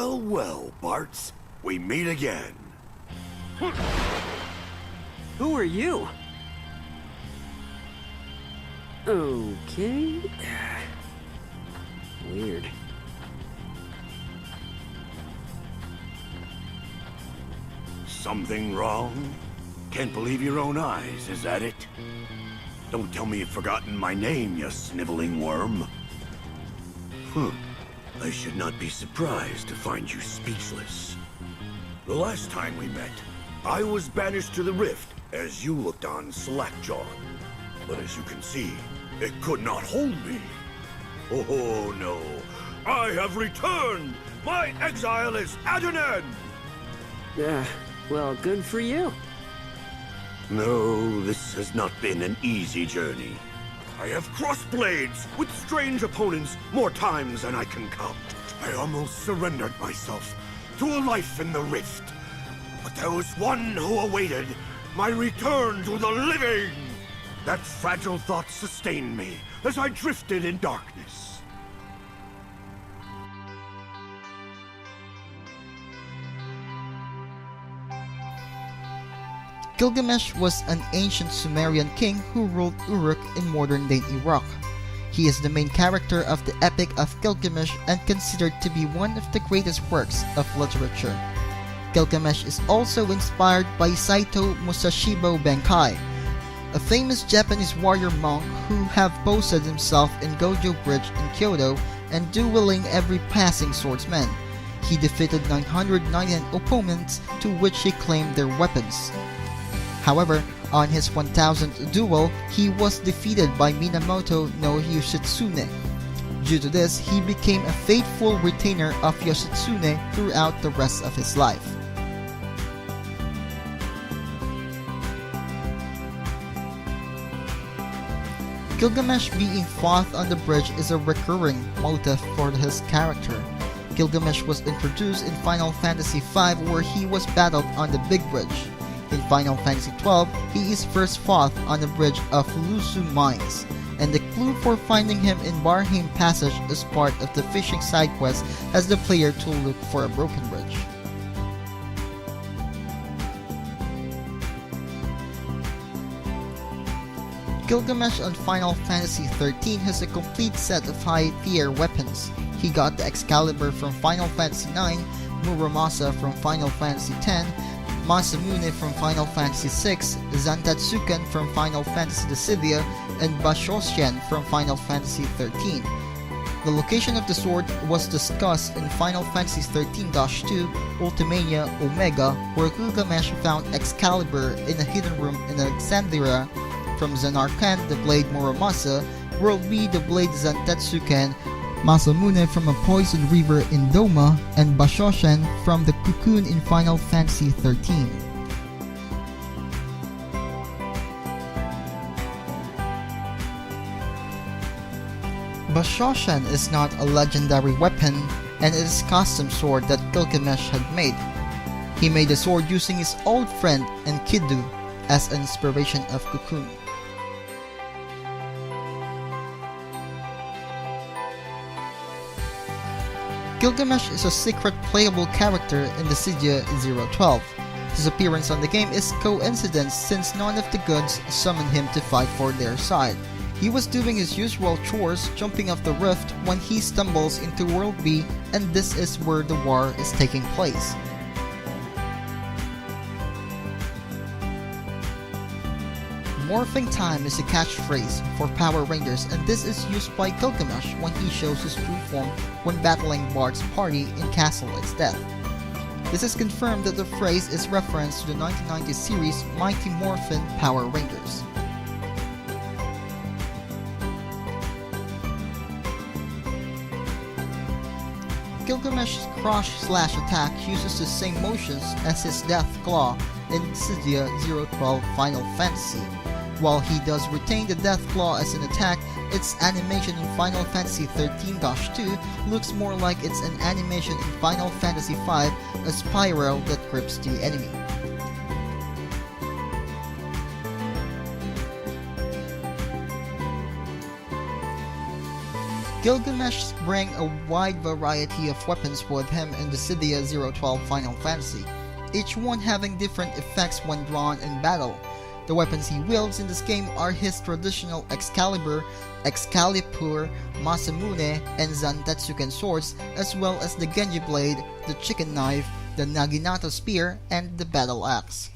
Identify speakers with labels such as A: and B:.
A: Well, well, Barts. We meet again.
B: Who are you? Okay. Weird.
A: Something wrong? Can't believe your own eyes, is that it? Don't tell me you've forgotten my name, you sniveling worm. I should not be surprised to find you speechless. The last time we met, I was banished to the Rift as you looked on slack-jawed. But as you can see, it could not hold me. Oh no, I have returned! My exile is at an end!
B: Well, good for you.
A: No, this has not been an easy journey. I have crossed blades with strange opponents more times than I can count. I almost surrendered myself to a life in the Rift. But there was one who awaited my return to the living. That fragile thought sustained me as I drifted in darkness.
C: Gilgamesh was an ancient Sumerian king who ruled Uruk in modern-day Iraq. He is the main character of the Epic of Gilgamesh and considered to be one of the greatest works of literature. Gilgamesh is also inspired by Saito Musashibo Benkai, a famous Japanese warrior monk who have posted himself in Gojo Bridge in Kyoto and dueling every passing swordsman. He defeated 999 opponents to which he claimed their weapons. However, on his 1000th duel, he was defeated by Minamoto no Yoshitsune. Due to this, he became a faithful retainer of Yoshitsune throughout the rest of his life. Gilgamesh being fought on the bridge is a recurring motif for his character. Gilgamesh was introduced in Final Fantasy V where he was battled on the Big Bridge. In Final Fantasy XII, he is first fought on the bridge of Lusu Mines, and the clue for finding him in Barheim Passage is part of the fishing side quest as the player to look for a broken bridge. Gilgamesh on Final Fantasy XIII has a complete set of high-tier weapons. He got the Excalibur from Final Fantasy IX, Muramasa from Final Fantasy X, Masamune from Final Fantasy VI, Zantatsuken from Final Fantasy Dissidia, and Bashoshian from Final Fantasy XIII. The location of the sword was discussed in Final Fantasy XIII-2 Ultimania Omega, where Gilgamesh found Excalibur in a hidden room in Alexandria, from Zanarkand the blade Muramasa, World B the blade Zantatsuken, Masamune from a poisoned river in Doma, and Bashoshan from the cocoon in Final Fantasy XIII. Bashoshan is not a legendary weapon, and it is a custom sword that Gilgamesh had made. He made the sword using his old friend Enkidu as an inspiration of cocoon. Gilgamesh is a secret playable character in Dissidia 012. His appearance on the game is coincidence since none of the gods summoned him to fight for their side. He was doing his usual chores jumping off the rift when he stumbles into World B, and this is where the war is taking place. Morphing time is a catchphrase for Power Rangers, and this is used by Gilgamesh when he shows his true form when battling Bart's party in Castle X Death. This is confirmed that the phrase is reference to the 1990 series Mighty Morphin Power Rangers. Gilgamesh's crush/slash attack uses the same motions as his Death Claw in Dissidia 012 Final Fantasy. While he does retain the Death Claw as an attack, its animation in Final Fantasy XIII-2 looks more like it's an animation in Final Fantasy V, a spiral that grips the enemy. Gilgamesh brings a wide variety of weapons with him in the Cydia 012 Final Fantasy, each one having different effects when drawn in battle. The weapons he wields in this game are his traditional Excalibur, Excalibur, Masamune, and Zantetsuken swords, as well as the Genji blade, the chicken knife, the Naginato spear, and the battle axe.